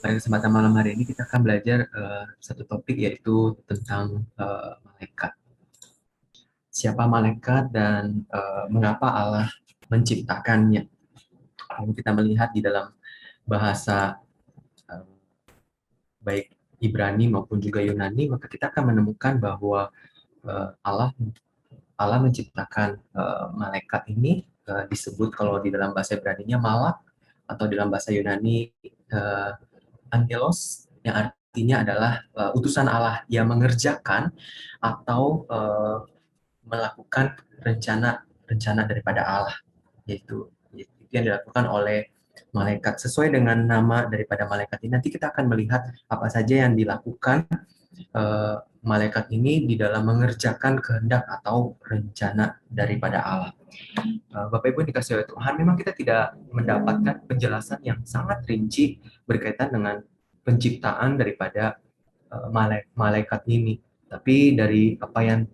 Pada kesempatan malam hari ini kita akan belajar satu topik yaitu tentang malaikat. Siapa malaikat dan mengapa Allah menciptakannya. Kalau kita melihat di dalam bahasa eh, baik Ibrani maupun juga Yunani, maka kita akan menemukan bahwa eh, Allah Allah menciptakan malaikat ini disebut kalau di dalam bahasa Ibrani-nya malak atau dalam bahasa Yunani eh, angelos yang artinya adalah utusan Allah yang mengerjakan atau melakukan rencana daripada Allah, yaitu itu yang dilakukan oleh malaikat sesuai dengan nama daripada malaikat ini. Nanti kita akan melihat apa saja yang dilakukan eh, malaikat ini di dalam mengerjakan kehendak atau rencana daripada Allah. Bapak Ibu yang dikasih oleh Tuhan, memang kita tidak mendapatkan penjelasan yang sangat rinci berkaitan dengan penciptaan daripada malaikat ini. Tapi dari apa yang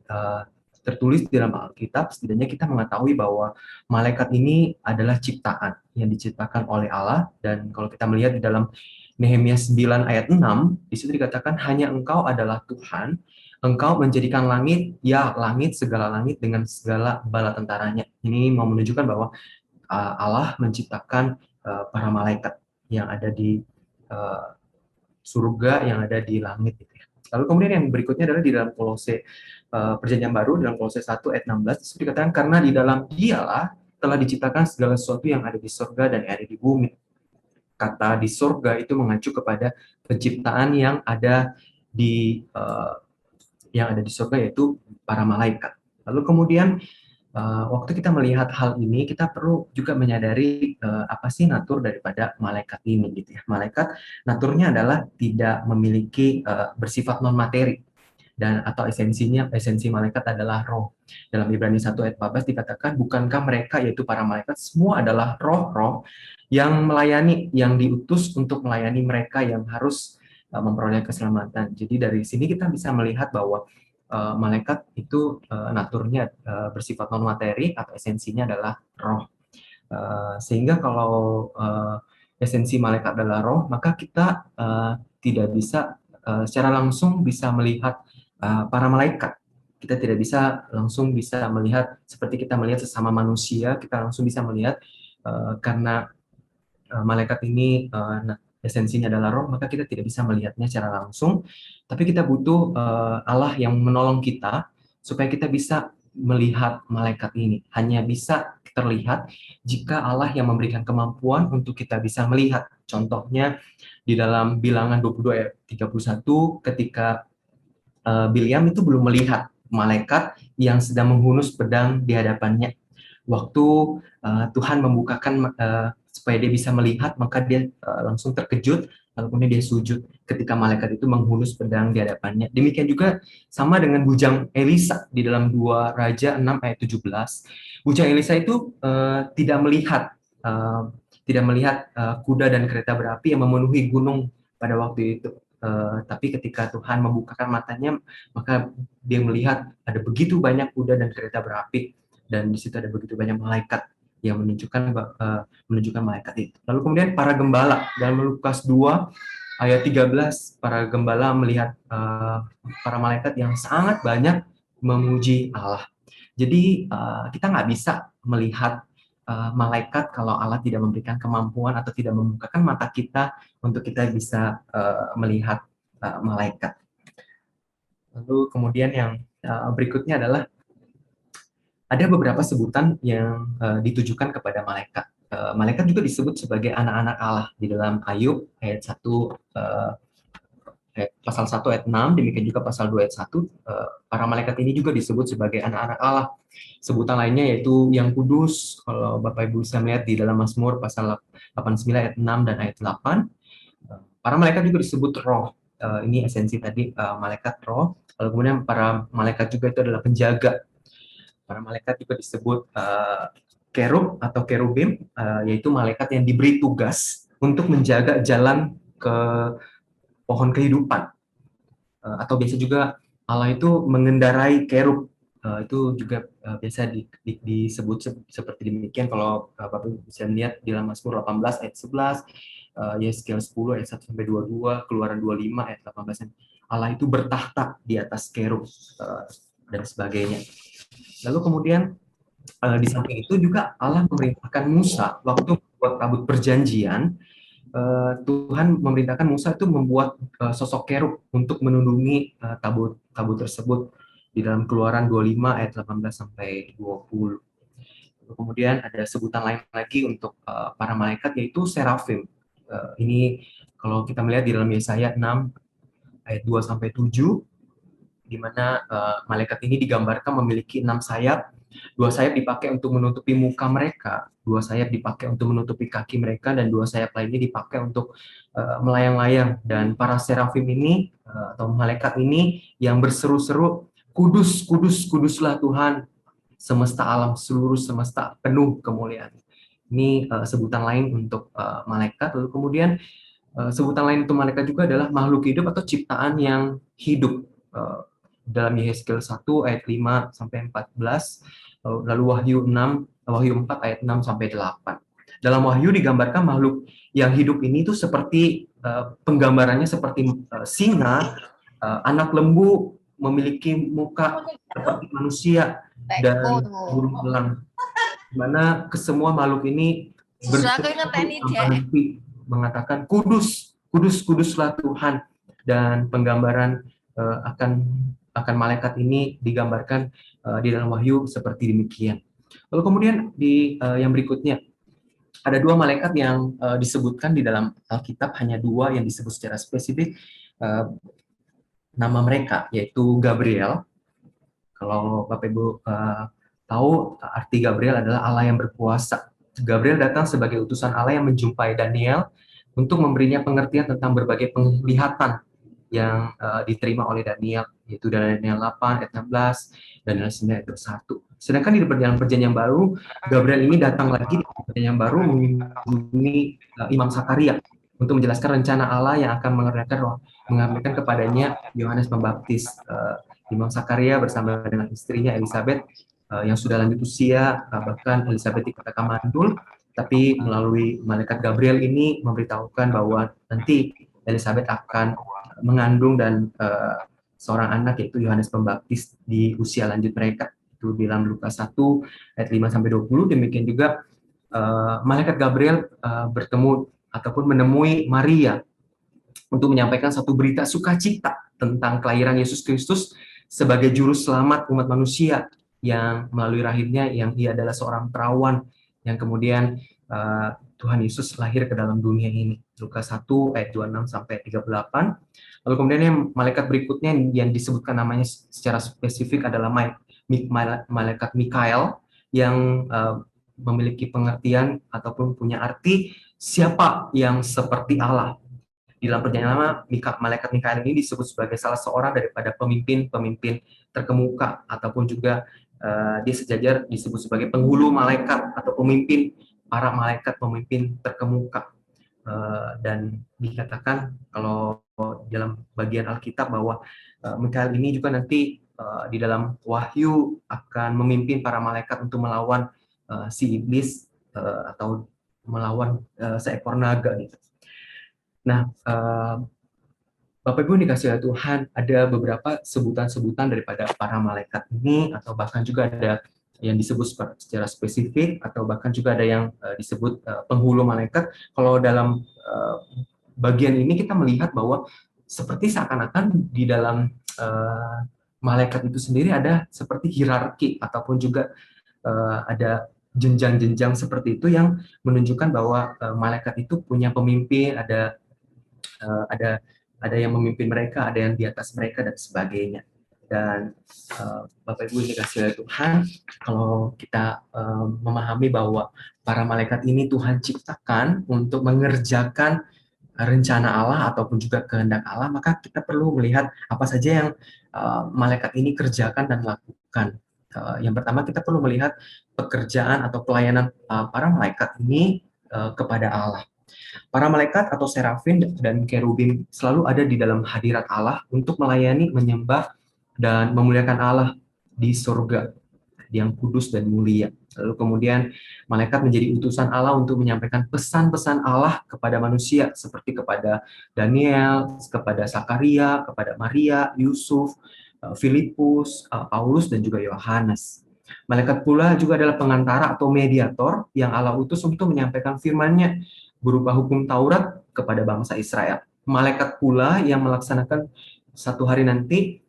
tertulis di dalam Alkitab, setidaknya kita mengetahui bahwa malaikat ini adalah ciptaan yang diciptakan oleh Allah. Dan kalau kita melihat di dalam Nehemia 9 ayat 6, di situ dikatakan hanya engkau adalah Tuhan, engkau menjadikan langit, ya langit, segala langit dengan segala bala tentaranya. Ini mau menunjukkan bahwa Allah menciptakan para malaikat yang ada di uh, surga, yang ada di langit gitu ya. Lalu kemudian yang berikutnya adalah di dalam Kolose Perjanjian Baru, dalam Kolose 1 ayat 16 itu dikatakan karena di dalam Dialah telah diciptakan segala sesuatu yang ada di surga dan yang ada di bumi. Kata di surga itu mengacu kepada penciptaan yang ada di surga, yaitu para malaikat. Lalu kemudian waktu kita melihat hal ini, kita perlu juga menyadari apa sih natur daripada malaikat ini gitu ya. Malaikat naturnya adalah tidak memiliki bersifat non materi, dan atau esensi malaikat adalah roh. Dalam Ibrani 1 ayat 14 dikatakan bukankah mereka yaitu para malaikat semua adalah roh-roh yang melayani, yang diutus untuk melayani mereka yang harus memperoleh keselamatan. Jadi dari sini kita bisa melihat bahwa malaikat itu naturnya bersifat non materi atau esensinya adalah roh. Sehingga kalau esensi malaikat adalah roh, maka kita tidak bisa secara langsung bisa melihat para malaikat. Kita tidak bisa langsung bisa melihat seperti kita melihat sesama manusia, kita langsung bisa melihat karena malaikat ini esensinya adalah roh, maka kita tidak bisa melihatnya secara langsung, tapi kita butuh Allah yang menolong kita supaya kita bisa melihat malaikat ini. Hanya bisa terlihat jika Allah yang memberikan kemampuan untuk kita bisa melihat. Contohnya di dalam Bilangan 22 ayat 31 ketika Bilyam itu belum melihat malaikat yang sedang menghunus pedang di hadapannya. Waktu Tuhan membukakan supaya dia bisa melihat, maka dia langsung terkejut, lalu kemudian dia sujud ketika malaikat itu menghunus pedang di hadapannya. Demikian juga sama dengan bujang Elisa di dalam 2 Raja 6 ayat 17. Bujang Elisa itu uh, tidak melihat kuda dan kereta berapi yang memenuhi gunung pada waktu itu. Tapi ketika Tuhan membukakan matanya, maka dia melihat ada begitu banyak kuda dan kereta berapi, dan di situ ada begitu banyak malaikat yang menunjukkan malaikat itu. Lalu kemudian para gembala dalam Lukas 2 ayat 13, para gembala melihat para malaikat yang sangat banyak memuji Allah. Jadi kita nggak bisa melihat malaikat kalau Allah tidak memberikan kemampuan atau tidak membukakan mata kita untuk kita bisa melihat malaikat. Lalu kemudian yang berikutnya adalah ada beberapa sebutan yang ditujukan kepada malaikat. Malaikat juga disebut sebagai anak-anak Allah di dalam Ayub ayat 1 pasal 1 ayat 6, demikian juga pasal 2 ayat 1, para malaikat ini juga disebut sebagai anak-anak Allah. Sebutan lainnya yaitu yang kudus, kalau Bapak Ibu bisa melihat di dalam Mazmur pasal 89 ayat 6 dan ayat 8. Para malaikat juga disebut roh. Ini esensi tadi malaikat roh. Lalu kemudian para malaikat juga itu adalah penjaga. Para malaikat juga disebut kerub atau kerubim, yaitu malaikat yang diberi tugas untuk menjaga jalan ke pohon kehidupan. Atau biasa juga Allah itu mengendarai kerub. Itu juga biasa disebut seperti demikian kalau Bapak bisa melihat di dalam Mazmur 18 ayat 11, Yeskel 10 ayat 1 sampai 22, Keluaran 25 ayat 18. Allah itu bertahta di atas kerub dan sebagainya. Lalu kemudian di samping itu juga Allah memerintahkan Musa waktu membuat tabut perjanjian. Tuhan memerintahkan Musa itu membuat sosok kerub untuk menundungi tabut tersebut di dalam Keluaran 25 ayat 18 sampai 20. Kemudian ada sebutan lain lagi untuk para malaikat, yaitu serafim. Ini kalau kita melihat di dalam Yesaya 6 ayat 2 sampai 7, di mana malaikat ini digambarkan memiliki 6 sayap. 2 sayap dipakai untuk menutupi muka mereka, 2 sayap dipakai untuk menutupi kaki mereka, dan 2 sayap lainnya dipakai untuk melayang-layang. Dan para serafim ini atau malaikat ini yang berseru-seru, kudus, kudus, kuduslah Tuhan semesta alam, seluruh semesta penuh kemuliaan. Ini sebutan lain untuk malaikat. Lalu kemudian sebutan lain untuk malaikat juga adalah makhluk hidup atau ciptaan yang hidup. Dalam Yeskel 1 ayat 5 sampai 14, lalu Wahyu 4 ayat 6 sampai 8. Dalam Wahyu digambarkan makhluk yang hidup ini tuh seperti penggambarannya seperti singa, anak lembu, memiliki muka seperti manusia, dan burung elang, di mana kesemua makhluk ini berseru mengatakan kudus, kudus, kuduslah Tuhan. Dan penggambaran akan malaikat ini digambarkan di dalam Wahyu seperti demikian. Lalu kemudian yang berikutnya ada 2 malaikat yang disebutkan di dalam Alkitab, hanya 2 yang disebut secara spesifik nama mereka, yaitu Gabriel. Kalau Bapak Ibu tahu, arti Gabriel adalah Allah yang berkuasa. Gabriel datang sebagai utusan Allah yang menjumpai Daniel untuk memberinya pengertian tentang berbagai penglihatan yang diterima oleh Daniel, yaitu Daniel 8 ayat 16, Daniel 9 ayat 21. Sedangkan di dalam perjanjian baru, Gabriel ini datang lagi di perjanjian baru mengunjungi Imam Sakaria untuk menjelaskan rencana Allah yang akan mengabarkan kepadanya Yohanes Pembaptis. Imam Sakaria bersama dengan istrinya Elizabeth yang sudah lanjut usia, bahkan Elizabeth dikatakan mandul, tapi melalui malaikat Gabriel ini memberitahukan bahwa nanti Elizabeth akan mengandung dan seorang anak, yaitu Yohanes Pembaptis di usia lanjut mereka. Itu dalam Lukas 1 ayat 5 sampai 20. Demikian juga malaikat Gabriel bertemu ataupun menemui Maria untuk menyampaikan satu berita sukacita tentang kelahiran Yesus Kristus sebagai juru selamat umat manusia, yang melalui rahimnya yang ia adalah seorang perawan yang kemudian Tuhan Yesus lahir ke dalam dunia ini. Lukas 1 ayat 26 sampai 38. Lalu kemudian yang malaikat berikutnya yang disebutkan namanya secara spesifik adalah malaikat Mikael, yang memiliki pengertian ataupun punya arti siapa yang seperti Allah. Di dalam perjanjian lama, malaikat Mikael ini disebut sebagai salah seorang daripada pemimpin-pemimpin terkemuka, ataupun juga dia sejajar disebut sebagai penghulu malaikat atau pemimpin para malaikat pemimpin terkemuka. Dan dikatakan kalau dalam bagian Alkitab bahwa Mikael ini juga nanti di dalam Wahyu akan memimpin para malaikat untuk melawan si iblis atau melawan seekor naga gitu. Nah, Bapak Ibu dikasih oleh Tuhan, ada beberapa sebutan-sebutan daripada para malaikat ini, atau bahkan juga ada yang disebut secara spesifik, atau bahkan juga ada yang disebut penghulu malaikat. Kalau dalam bagian ini kita melihat bahwa seperti seakan-akan di dalam malaikat itu sendiri ada seperti hierarki, ataupun juga ada jenjang-jenjang seperti itu yang menunjukkan bahwa malaikat itu punya pemimpin, ada yang memimpin mereka, ada yang di atas mereka, dan sebagainya. Dan Bapak Ibu dikasih oleh Tuhan, kalau kita memahami bahwa para malaikat ini Tuhan ciptakan untuk mengerjakan rencana Allah ataupun juga kehendak Allah, maka kita perlu melihat apa saja yang malaikat ini kerjakan dan lakukan. Yang pertama, kita perlu melihat pekerjaan atau pelayanan para malaikat ini kepada Allah. Para malaikat atau serafin dan kerubim selalu ada di dalam hadirat Allah untuk melayani, menyembah, dan memuliakan Allah di surga. yang kudus dan mulia. Lalu kemudian malaikat menjadi utusan Allah untuk menyampaikan pesan-pesan Allah kepada manusia, seperti kepada Daniel, kepada Zakaria, kepada Maria, Yusuf, Filipus, Paulus, dan juga Yohanes. Malaikat pula juga adalah pengantara atau mediator yang Allah utus untuk menyampaikan firman-Nya berupa hukum Taurat kepada bangsa Israel. Malaikat pula yang melaksanakan satu hari nanti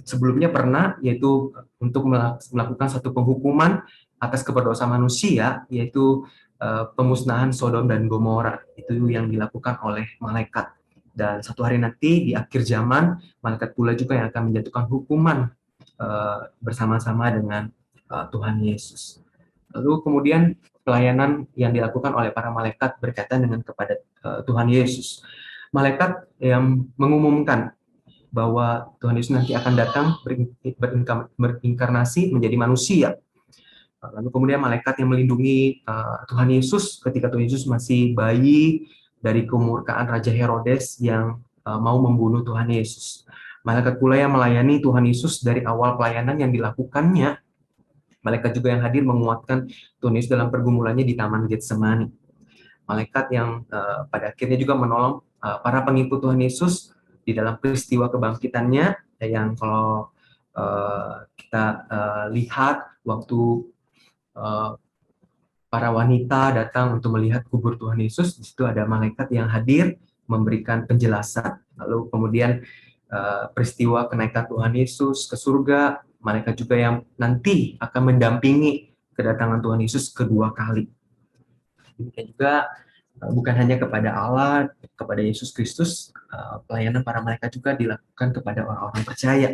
sebelumnya pernah, yaitu untuk melakukan satu penghukuman atas keberdosa manusia, yaitu pemusnahan Sodom dan Gomora. Itu yang dilakukan oleh malaikat. Dan satu hari nanti di akhir zaman, malaikat pula juga yang akan menjatuhkan hukuman bersama-sama dengan Tuhan Yesus. Lalu kemudian pelayanan yang dilakukan oleh para malaikat berkaitan dengan kepada Tuhan Yesus. Malaikat yang mengumumkan bahwa Tuhan Yesus nanti akan datang berinkarnasi menjadi manusia. Lalu kemudian malaikat yang melindungi Tuhan Yesus ketika Tuhan Yesus masih bayi dari kemurkaan Raja Herodes yang mau membunuh Tuhan Yesus. Malaikat pula yang melayani Tuhan Yesus dari awal pelayanan yang dilakukannya. Malaikat juga yang hadir menguatkan Tuhan Yesus dalam pergumulannya di Taman Getsemani. Malaikat yang pada akhirnya juga menolong para pengikut Tuhan Yesus di dalam peristiwa kebangkitannya, yang kalau kita lihat waktu para wanita datang untuk melihat kubur Tuhan Yesus, di situ ada malaikat yang hadir memberikan penjelasan. Lalu kemudian peristiwa kenaikan Tuhan Yesus ke surga, malaikat juga yang nanti akan mendampingi kedatangan Tuhan Yesus kedua kali. Dan juga bukan hanya kepada Allah, kepada Yesus Kristus, pelayanan para malaikat juga dilakukan kepada orang-orang percaya.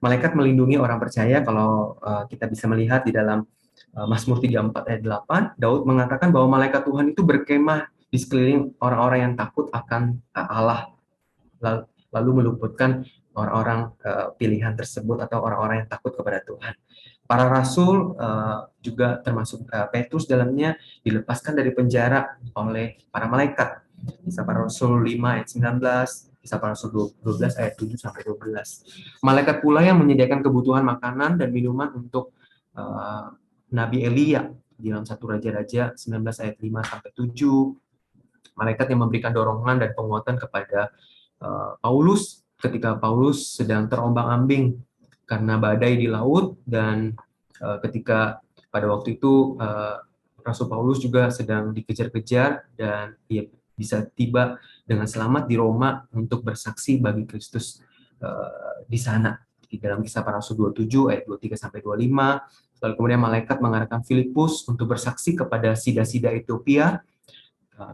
Malaikat melindungi orang percaya. Kalau kita bisa melihat di dalam Mazmur 34 ayat 8, Daud mengatakan bahwa malaikat Tuhan itu berkemah di sekeliling orang-orang yang takut akan Allah, lalu meluputkan orang-orang pilihan tersebut atau orang-orang yang takut kepada Tuhan. Para rasul juga termasuk Petrus dalamnya dilepaskan dari penjara oleh para malaikat. Kisah para Rasul 5 ayat 19, Kisah para Rasul 12 ayat 7 sampai 12. Malaikat pula yang menyediakan kebutuhan makanan dan minuman untuk Nabi Elia di dalam 1 Raja-Raja 19 ayat 5 sampai 7. Malaikat yang memberikan dorongan dan penguatan kepada Paulus ketika Paulus sedang terombang-ambing karena badai di laut, dan ketika pada waktu itu Rasul Paulus juga sedang dikejar-kejar dan ia bisa tiba dengan selamat di Roma untuk bersaksi bagi Kristus di sana. Di dalam Kisah para Rasul 27 ayat 23 sampai 25. Lalu kemudian malaikat mengarahkan Filipus untuk bersaksi kepada sida-sida Ethiopia.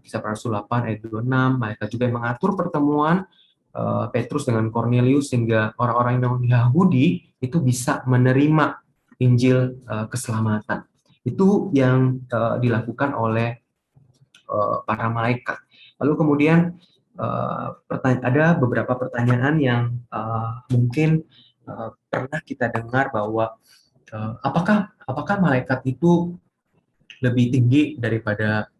Kisah para Rasul 8 ayat 26. Malaikat juga yang mengatur pertemuan Petrus dengan Cornelius sehingga orang-orang non-Yahudi itu bisa menerima Injil keselamatan. Itu yang dilakukan oleh para malaikat. Lalu kemudian ada beberapa pertanyaan yang mungkin pernah kita dengar bahwa apakah malaikat itu lebih tinggi daripada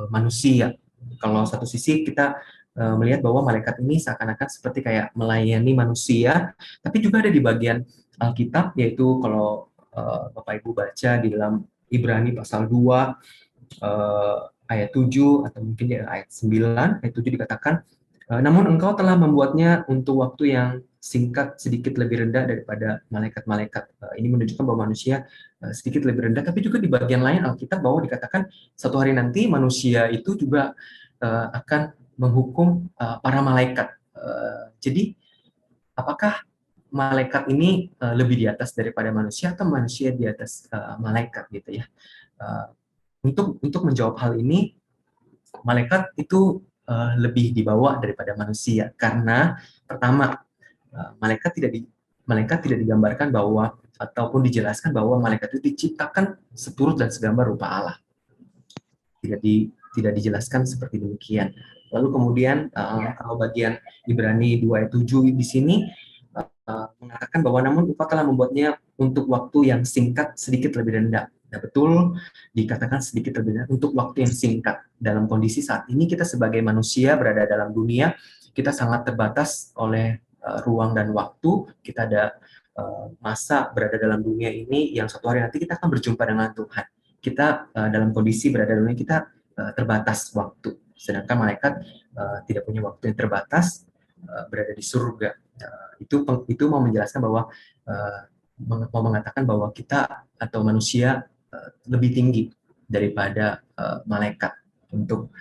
manusia? Kalau satu sisi kita melihat bahwa malaikat ini seakan-akan seperti kayak melayani manusia, tapi juga ada di bagian Alkitab, yaitu kalau Bapak Ibu baca di dalam Ibrani pasal 2 ayat 7 atau mungkin ayat 9, ayat 7 dikatakan, namun engkau telah membuatnya untuk waktu yang singkat sedikit lebih rendah daripada malaikat-malaikat. Ini menunjukkan bahwa manusia sedikit lebih rendah, tapi juga di bagian lain Alkitab bahwa dikatakan satu hari nanti manusia itu juga akan menghukum para malaikat. Jadi apakah malaikat ini lebih di atas daripada manusia atau manusia di atas malaikat gitu ya? Untuk menjawab hal ini, malaikat itu lebih dibawa daripada manusia karena pertama, malaikat tidak digambarkan bahwa ataupun dijelaskan bahwa malaikat itu diciptakan seturut dan segambar rupa Allah. Tidak dijelaskan seperti demikian. Lalu kemudian kalau bagian Ibrani 2 ayat 7 di sini mengatakan bahwa namun engkau telah membuatnya untuk waktu yang singkat sedikit lebih rendah. Nah, betul dikatakan sedikit lebih rendah untuk waktu yang singkat. Dalam kondisi saat ini kita sebagai manusia berada dalam dunia, kita sangat terbatas oleh ruang dan waktu. Kita ada masa berada dalam dunia ini yang suatu hari nanti kita akan berjumpa dengan Tuhan. Kita dalam kondisi berada dalam dunia kita terbatas waktu, sedangkan malaikat tidak punya waktu yang terbatas, berada di surga. Itu mau menjelaskan bahwa mau mengatakan bahwa kita atau manusia lebih tinggi daripada malaikat untuk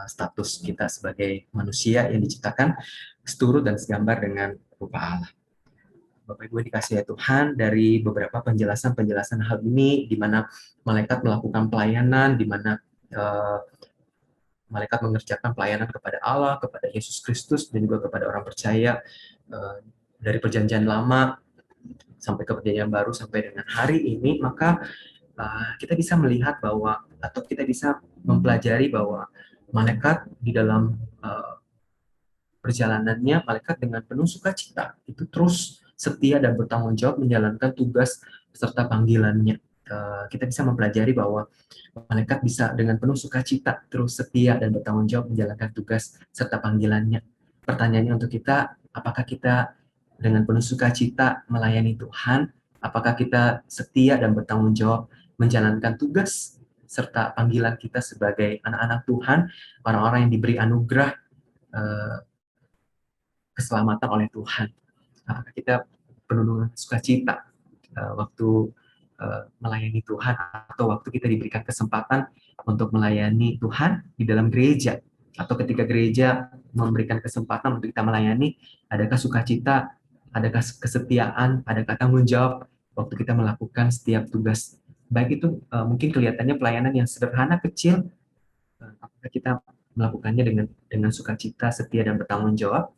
status kita sebagai manusia yang diciptakan seturut dan segambar dengan rupa Allah. Bapak Ibu dikasih ya Tuhan, dari beberapa penjelasan-penjelasan hal ini, di mana malaikat melakukan pelayanan, di mana malaikat mengerjakan pelayanan kepada Allah, kepada Yesus Kristus, dan juga kepada orang percaya dari perjanjian lama sampai ke perjanjian baru sampai dengan hari ini, maka kita bisa melihat bahwa, atau kita bisa mempelajari bahwa malaikat di dalam perjalanannya, malaikat dengan penuh sukacita itu terus setia dan bertanggung jawab menjalankan tugas serta panggilannya. Kita bisa mempelajari bahwa malaikat bisa dengan penuh sukacita terus setia dan bertanggung jawab menjalankan tugas serta panggilannya. Pertanyaannya untuk kita, apakah kita dengan penuh sukacita melayani Tuhan? Apakah kita setia dan bertanggung jawab menjalankan tugas serta panggilan kita sebagai anak-anak Tuhan, orang-orang yang diberi anugerah keselamatan oleh Tuhan? Apakah kita penuh dengan sukacita waktu melayani Tuhan, atau waktu kita diberikan kesempatan untuk melayani Tuhan di dalam gereja, atau ketika gereja memberikan kesempatan untuk kita melayani, adakah sukacita, adakah kesetiaan, adakah tanggung jawab waktu kita melakukan setiap tugas, baik itu mungkin kelihatannya pelayanan yang sederhana kecil, apakah kita melakukannya dengan sukacita, setia dan bertanggung jawab,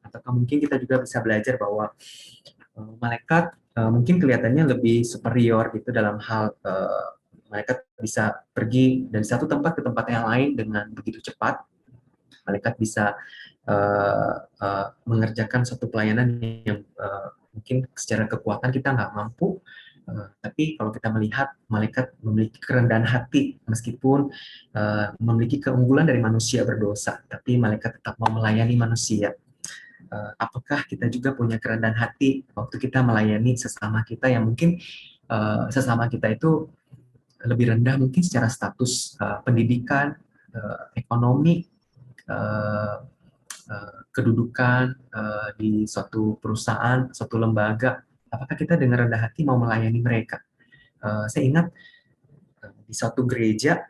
atau mungkin kita juga bisa belajar bahwa malaikat mungkin kelihatannya lebih superior gitu dalam hal malaikat bisa pergi dari satu tempat ke tempat yang lain dengan begitu cepat. Malaikat bisa mengerjakan satu pelayanan yang mungkin secara kekuatan kita nggak mampu. Tapi kalau kita melihat malaikat memiliki kerendahan hati, meskipun memiliki keunggulan dari manusia berdosa, tapi malaikat tetap mau melayani manusia. Apakah kita juga punya kerendahan hati waktu kita melayani sesama kita yang mungkin sesama kita itu lebih rendah mungkin secara status pendidikan, ekonomi, kedudukan di suatu perusahaan, suatu lembaga. Apakah kita dengan rendah hati mau melayani mereka? Saya ingat di suatu gereja,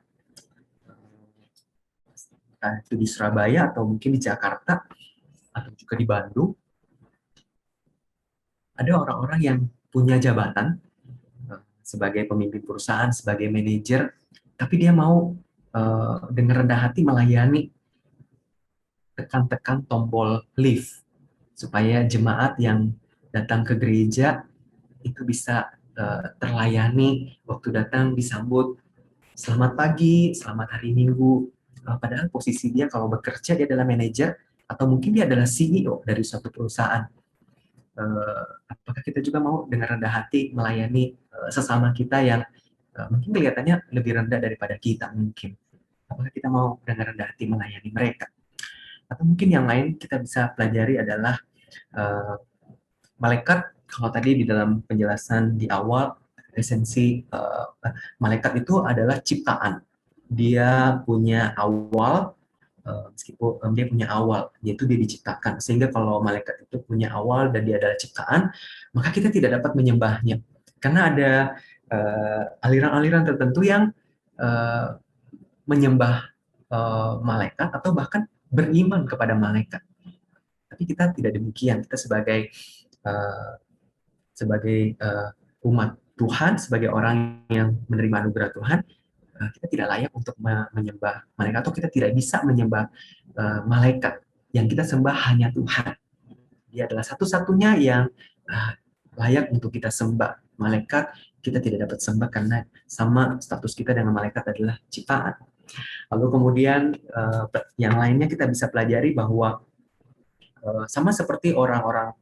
entah itu di Surabaya atau mungkin di Jakarta, atau juga di Bandung, ada orang-orang yang punya jabatan sebagai pemimpin perusahaan, sebagai manajer, tapi dia mau dengan rendah hati melayani, tekan-tekan tombol lift supaya jemaat yang datang ke gereja itu bisa terlayani, waktu datang disambut selamat pagi, selamat hari Minggu. Padahal posisi dia kalau bekerja dia adalah manajer, atau mungkin dia adalah CEO dari suatu perusahaan. Apakah kita juga mau dengan rendah hati melayani sesama kita yang mungkin kelihatannya lebih rendah daripada kita mungkin? Apakah kita mau dengan rendah hati melayani mereka? Atau mungkin yang lain kita bisa pelajari adalah malaikat, kalau tadi di dalam penjelasan di awal, esensi malaikat itu adalah ciptaan. Dia punya awal, meskipun dia punya awal, yaitu dia diciptakan. Sehingga kalau malaikat itu punya awal dan dia adalah ciptaan, maka kita tidak dapat menyembahnya. Karena ada aliran-aliran tertentu yang menyembah malaikat atau bahkan beriman kepada malaikat. Tapi kita tidak demikian. Kita sebagai umat Tuhan, sebagai orang yang menerima anugerah Tuhan, kita tidak layak untuk menyembah malaikat, atau kita tidak bisa menyembah malaikat. Yang kita sembah hanya Tuhan. Dia adalah satu-satunya yang layak untuk kita sembah. Malaikat kita tidak dapat sembah karena sama status kita dengan malaikat adalah ciptaan. Lalu kemudian yang lainnya kita bisa pelajari bahwa sama seperti orang-orang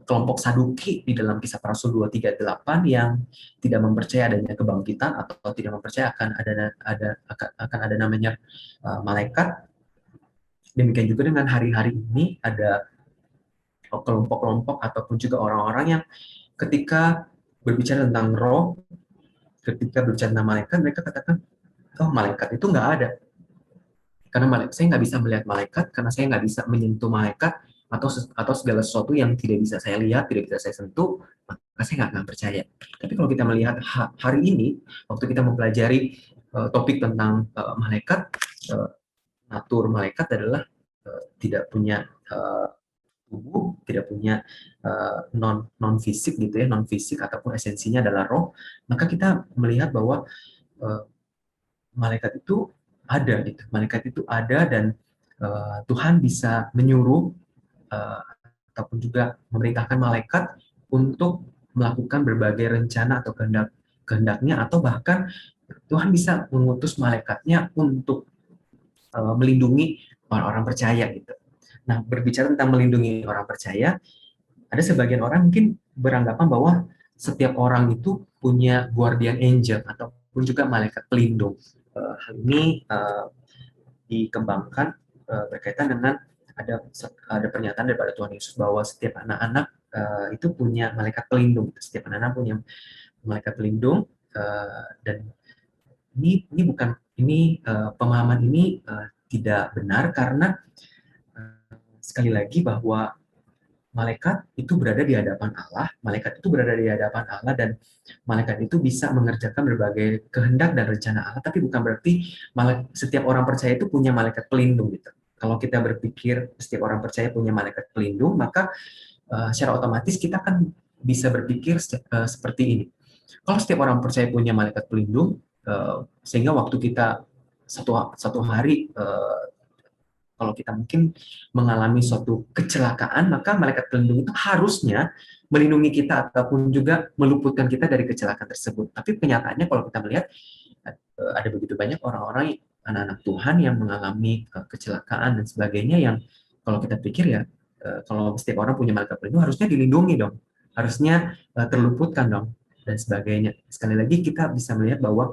kelompok Saduki di dalam Kisah Para Rasul 2:38 yang tidak mempercaya adanya kebangkitan atau tidak mempercaya akan ada namanya malaikat. Demikian juga dengan hari-hari ini ada kelompok-kelompok ataupun juga orang-orang yang ketika berbicara tentang roh, ketika berbicara tentang malaikat, mereka katakan, oh malaikat itu nggak ada. Karena saya nggak bisa melihat malaikat, karena saya nggak bisa menyentuh malaikat, atau segala sesuatu yang tidak bisa saya lihat, tidak bisa saya sentuh, maka saya nggak akan percaya. Tapi kalau kita melihat hari ini, waktu kita mempelajari topik tentang malaikat, uh, natur malaikat adalah tidak punya tubuh, tidak punya non fisik gitu ya, non fisik ataupun esensinya adalah roh, maka kita melihat bahwa uh, malaikat itu ada gitu. Malaikat itu ada dan Tuhan bisa menyuruh uh, ataupun juga memerintahkan malaikat untuk melakukan berbagai rencana atau kehendaknya, atau bahkan Tuhan bisa mengutus malaikatnya untuk melindungi orang-orang percaya gitu. Nah, berbicara tentang melindungi orang percaya, ada sebagian orang mungkin beranggapan bahwa setiap orang itu punya guardian angel ataupun juga malaikat pelindung. Hal ini dikembangkan berkaitan dengan ada pernyataan daripada Tuhan Yesus bahwa setiap anak-anak itu punya malaikat pelindung. Setiap anak-anak punya malaikat pelindung, dan ini bukan pemahaman ini tidak benar, karena sekali lagi bahwa malaikat itu berada di hadapan Allah, malaikat itu berada di hadapan Allah, dan malaikat itu bisa mengerjakan berbagai kehendak dan rencana Allah, tapi bukan berarti setiap orang percaya itu punya malaikat pelindung gitu. Kalau kita berpikir setiap orang percaya punya malaikat pelindung, maka secara otomatis kita kan bisa berpikir seperti ini. Kalau setiap orang percaya punya malaikat pelindung, sehingga waktu kita satu hari kalau kita mungkin mengalami suatu kecelakaan, maka malaikat pelindung itu harusnya melindungi kita ataupun juga meluputkan kita dari kecelakaan tersebut. Tapi kenyataannya kalau kita melihat ada begitu banyak orang-orang, anak-anak Tuhan yang mengalami kecelakaan dan sebagainya, yang kalau kita pikir ya, kalau setiap orang punya malaikat pelindung harusnya dilindungi dong, harusnya terluputkan dong dan sebagainya. Sekali lagi kita bisa melihat bahwa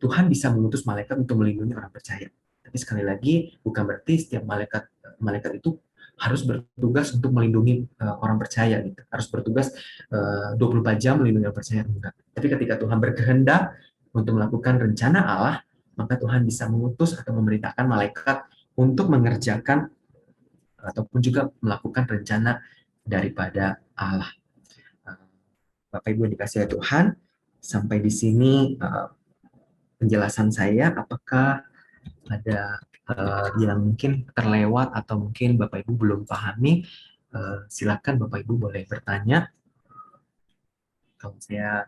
Tuhan bisa mengutus malaikat untuk melindungi orang percaya. Tapi sekali lagi bukan berarti setiap malaikat itu harus bertugas untuk melindungi orang percaya gitu. Harus bertugas 24 jam melindungi orang percaya, enggak. Tapi ketika Tuhan berkehendak untuk melakukan rencana Allah, maka Tuhan bisa mengutus atau memerintahkan malaikat untuk mengerjakan ataupun juga melakukan rencana daripada Allah. Bapak Ibu yang dikasihi Tuhan, sampai di sini penjelasan saya. Apakah ada yang mungkin terlewat atau mungkin Bapak Ibu belum pahami? Silakan Bapak Ibu boleh bertanya. Kalau saya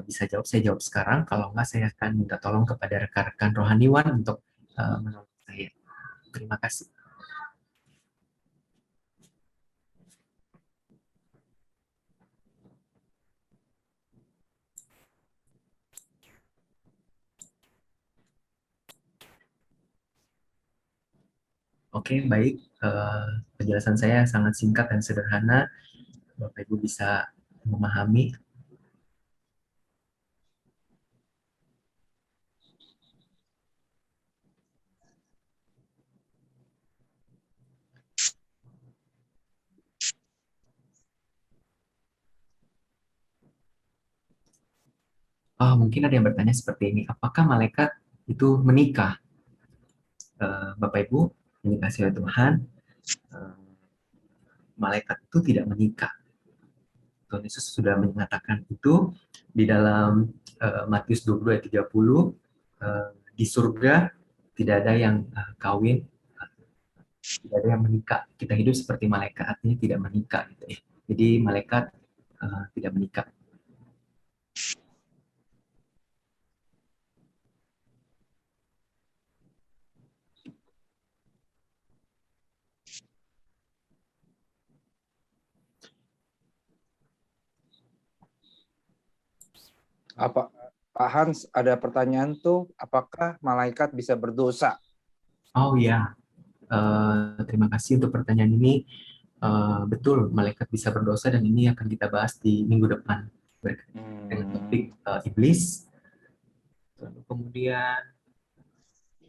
bisa jawab, saya jawab sekarang. Kalau enggak, saya akan minta tolong kepada rekan-rekan rohaniwan untuk menolong saya. Terima kasih. Oke, baik. Penjelasan saya sangat singkat dan sederhana. Bapak Ibu bisa memahami. Mungkin ada yang bertanya seperti ini. Apakah malaikat itu menikah? Bapak Ibu yang dikasihi oleh Tuhan, eh, malaikat itu tidak menikah. Tuhan Yesus sudah mengatakan itu di dalam Matius 20 ayat 30, di surga tidak ada yang kawin, tidak ada yang menikah. Kita hidup seperti malaikat, artinya tidak menikah gitu ya. Jadi malaikat tidak menikah. Apa Pak Hans ada pertanyaan tuh, apakah malaikat bisa berdosa? Oh ya, terima kasih untuk pertanyaan ini. Betul, malaikat bisa berdosa, dan ini akan kita bahas di minggu depan dengan topik iblis. Lalu kemudian,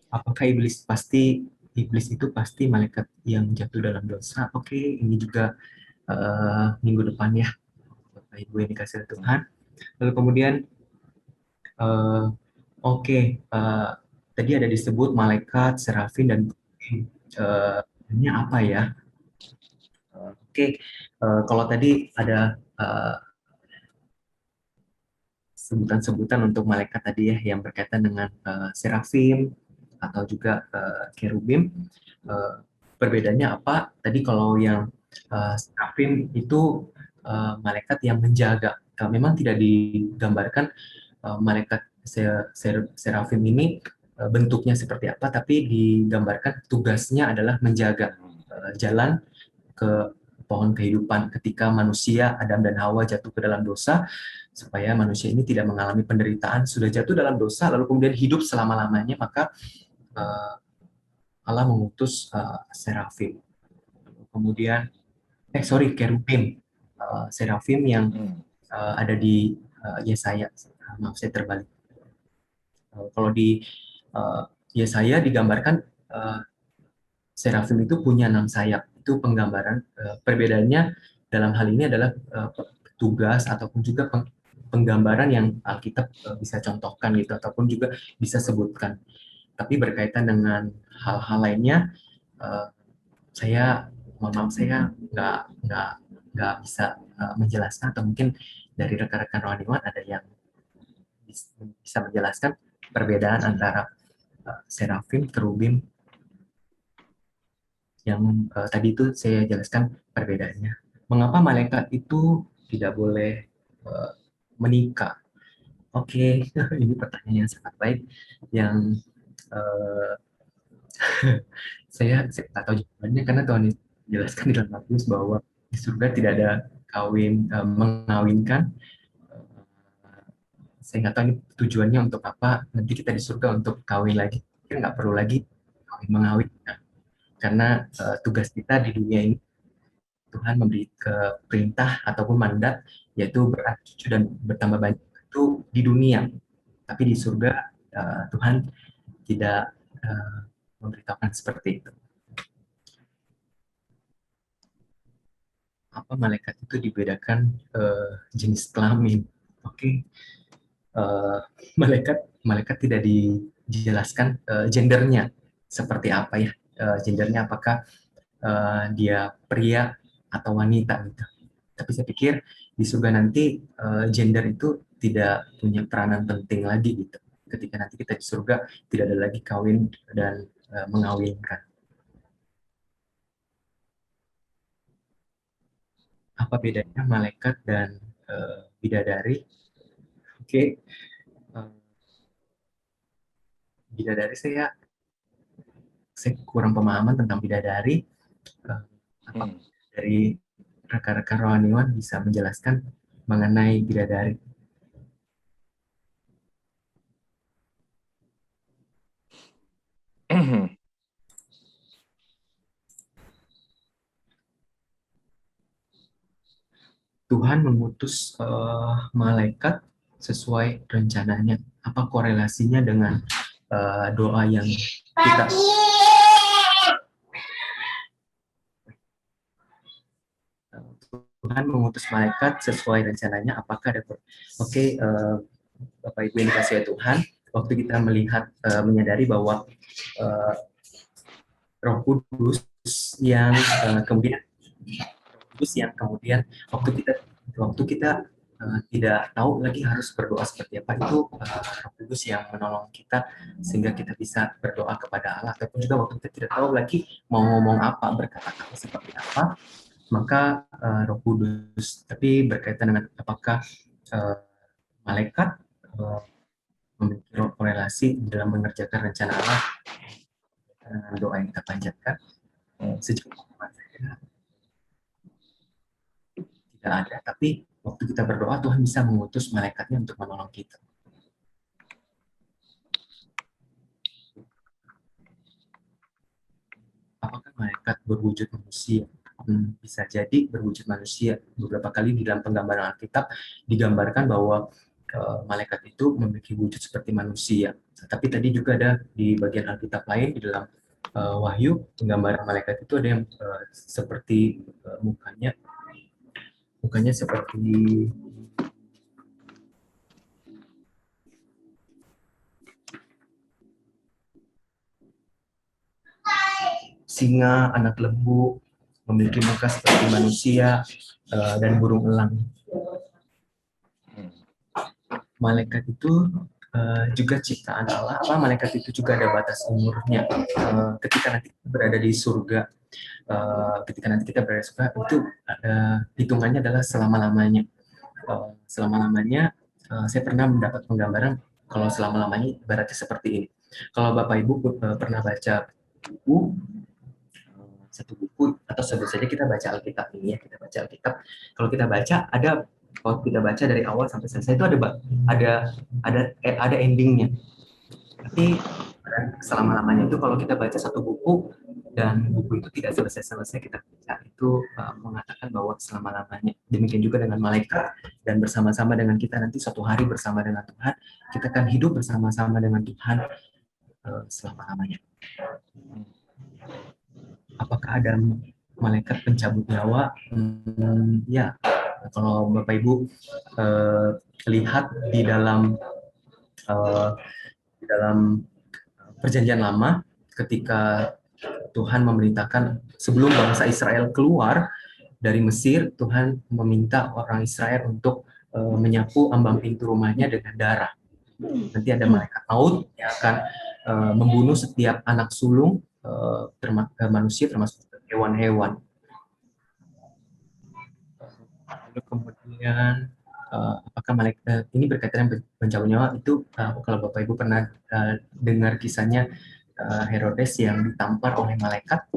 apakah iblis itu pasti malaikat yang jatuh dalam dosa? Oke, ini juga minggu depan ya. Bapak Ibu yang dikasihi Tuhan. Lalu kemudian oke, tadi ada disebut malaikat, serafin, dan ini apa ya? Oke, kalau tadi ada sebutan-sebutan untuk malaikat tadi ya yang berkaitan dengan serafim atau juga kerubim. Perbedaannya apa? Tadi kalau yang serafim itu malaikat yang menjaga. Memang tidak digambarkan malaikat serafim ini bentuknya seperti apa, tapi digambarkan tugasnya adalah menjaga jalan ke pohon kehidupan ketika manusia Adam dan Hawa jatuh ke dalam dosa, supaya manusia ini tidak mengalami penderitaan, sudah jatuh dalam dosa lalu kemudian hidup selama-lamanya, maka uh, Allah mengutus serafim. Kemudian kerubim, serafim yang ada di Yesaya. Maaf, saya terbalik. Kalau di Yesaya digambarkan serafim itu punya 6 sayap. Itu penggambaran. Perbedaannya dalam hal ini adalah tugas ataupun juga penggambaran yang Alkitab bisa contohkan gitu ataupun juga bisa sebutkan. Tapi berkaitan dengan hal-hal lainnya, saya mohon maaf, saya nggak bisa menjelaskan, atau mungkin dari rekan-rekan rohaniwan ada yang bisa menjelaskan perbedaan antara serafim, kerubim yang tadi itu saya jelaskan perbedaannya. Mengapa malaikat itu tidak boleh menikah? Oke, ini pertanyaan yang sangat baik yang uh, saya tak tahu jawabannya, karena Tuhan jelaskan di dalam Matius bahwa di surga tidak ada mengawinkan. Saya nggak tahu ini tujuannya untuk apa. Nanti kita di surga untuk kawin lagi, kita nggak perlu lagi kawin mengawin. Karena tugas kita di dunia ini, Tuhan memberi perintah ataupun mandat, yaitu beranak cucu dan bertambah banyak itu di dunia. Tapi di surga Tuhan tidak memberitahukan seperti itu. Apa malaikat itu dibedakan jenis kelamin? Oke, malaikat tidak dijelaskan gendernya seperti apa ya, gendernya apakah dia pria atau wanita gitu. Tapi saya pikir di surga nanti gender itu tidak punya peranan penting lagi gitu. Ketika nanti kita di surga tidak ada lagi kawin dan mengawinkan. Apa bedanya malaikat dan bidadari? Oke, bidadari saya kurang pemahaman tentang bidadari. Apa dari rekan-rekan rohaniwan bisa menjelaskan mengenai bidadari? Tuhan mengutus malaikat sesuai rencananya. Apa korelasinya dengan doa yang kita Tuhan mengutus malaikat sesuai rencananya? Apakah ada Oke, Bapak Ibu yang dikasihi Tuhan, waktu kita melihat menyadari bahwa Roh Kudus yang kemudian waktu kita tidak tahu lagi harus berdoa seperti apa, itu Roh Kudus yang menolong kita sehingga kita bisa berdoa kepada Allah. Ataupun juga waktu kita tidak tahu lagi mau ngomong apa, berkata-kata seperti apa, maka Roh Kudus. Tapi berkaitan dengan apakah malaikat memiliki korelasi dalam mengerjakan rencana Allah dengan doa yang kita panjatkan, sejauh ini tidak ada. Tapi waktu kita berdoa, Tuhan bisa mengutus malaikatnya untuk menolong kita. Apakah malaikat berwujud manusia? Bisa jadi berwujud manusia. Beberapa kali di dalam penggambaran Alkitab digambarkan bahwa malaikat itu memiliki wujud seperti manusia. Tapi tadi juga ada di bagian Alkitab lain, di dalam Wahyu, penggambaran malaikat itu ada yang seperti mukanya seperti singa, anak lembu, memiliki muka seperti manusia, dan burung elang. Malaikat itu juga ciptaan Allah. Malaikat itu juga ada batas umurnya. Ketika nanti kita berada di surga, ketika nanti kita berada di surga, itu hitungannya adalah selama-lamanya. Selama-lamanya, saya pernah mendapat penggambaran kalau selama-lamanya ibaratnya seperti ini. Kalau Bapak Ibu pernah baca buku, satu buku, atau sebut saja kita baca Alkitab ini ya, kita baca Alkitab. Kalau kita baca, kalau kita baca dari awal sampai selesai itu ada endingnya. Tapi selama-lamanya itu kalau kita baca satu buku dan buku itu tidak selesai-selesai kita baca, itu mengatakan bahwa selama-lamanya. Demikian juga dengan malaikat, dan bersama-sama dengan kita nanti suatu hari bersama dengan Tuhan, kita akan hidup bersama-sama dengan Tuhan selama-lamanya. Apakah ada malaikat pencabut nyawa? Ya, kalau Bapak Ibu lihat di dalam Perjanjian Lama, ketika Tuhan memerintahkan sebelum bangsa Israel keluar dari Mesir, Tuhan meminta orang Israel untuk menyapu ambang pintu rumahnya dengan darah. Nanti ada malaikat maut yang akan membunuh setiap anak sulung manusia, termasuk hewan-hewan. Lalu kemudian apakah malaikat ini berkaitan dengan pencabut nyawa itu, kalau Bapak Ibu pernah dengar kisahnya Herodes yang ditampar oleh malaikat,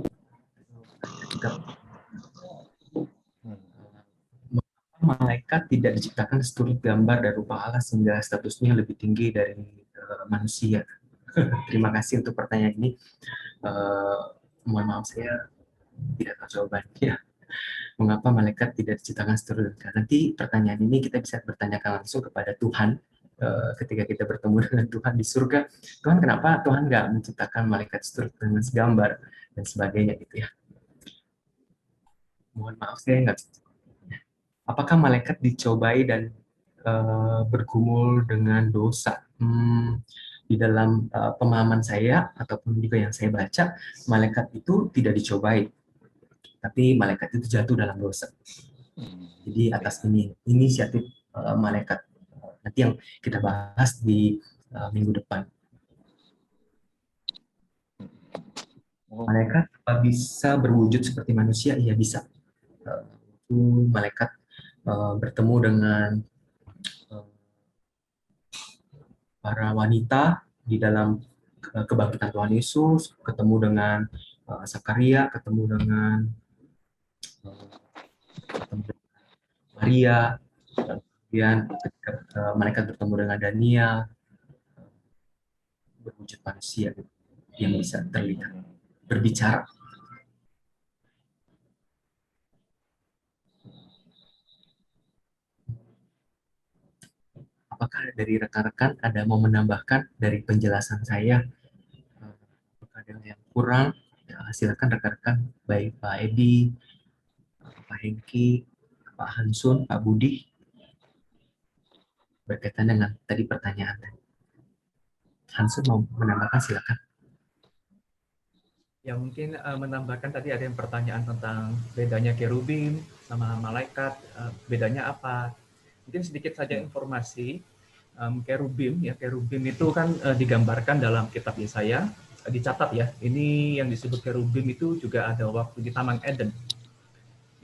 malaikat tidak diciptakan seturut gambar dan rupa Allah sehingga statusnya lebih tinggi dari manusia. Terima kasih untuk pertanyaan ini. Mohon maaf saya tidak tahu jawabannya. Mengapa malaikat tidak diciptakan seturut? Nanti pertanyaan ini kita bisa bertanyakan langsung kepada Tuhan ketika kita bertemu dengan Tuhan di surga. Tuhan, kenapa Tuhan nggak menciptakan malaikat seturut dengan segambar dan sebagainya gitu ya. Mohon maaf saya nggak. Apakah malaikat dicobai dan bergumul dengan dosa? Di dalam pemahaman saya ataupun juga yang saya baca, malaikat itu tidak dicobai, tapi malaikat itu jatuh dalam dosa. Jadi atas inisiatif malaikat, nanti yang kita bahas di minggu depan. Malaikat bisa berwujud seperti manusia? Iya bisa. Itu malaikat bertemu dengan para wanita di dalam kebangkitan Tuhan Yesus, ketemu dengan Zakaria, ketemu dengan Maria, kemudian ketika malaikat bertemu dengan Daniel, berwujud manusia yang bisa terlihat, berbicara. Apakah dari rekan-rekan ada mau menambahkan dari penjelasan saya? Apakah ada yang kurang? Ya, silakan rekan-rekan, baik Pak Edi, Pak Hengki, Pak Hansun, Pak Budi, berkaitan dengan tadi pertanyaan. Hansun mau menambahkan, silakan. Ya mungkin menambahkan tadi ada yang pertanyaan tentang bedanya kerubim sama malaikat, bedanya apa? Mungkin sedikit saja informasi. Kerubim itu kan digambarkan dalam kitab Yesaya, dicatat ya. Ini yang disebut kerubim itu juga ada waktu di Taman Eden.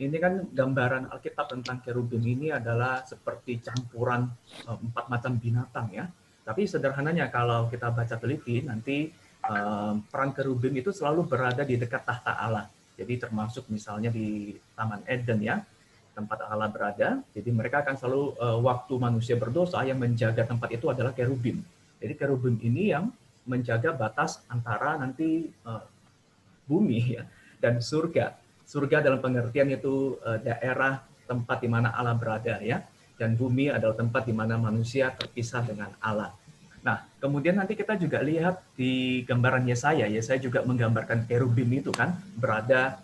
Ini kan gambaran Alkitab tentang kerubim ini adalah seperti campuran 4 macam binatang ya. Tapi sederhananya kalau kita baca teliti nanti peran kerubim itu selalu berada di dekat tahta Allah. Jadi termasuk misalnya di Taman Eden ya, tempat Allah berada. Jadi mereka akan selalu waktu manusia berdosa yang menjaga tempat itu adalah kerubim. Jadi kerubim ini yang menjaga batas antara nanti bumi ya dan surga. Surga dalam pengertian itu daerah tempat di mana Allah berada ya, dan bumi adalah tempat di mana manusia terpisah dengan Allah. Nah, kemudian nanti kita juga lihat di gambaran Yesaya juga menggambarkan kerubim itu kan berada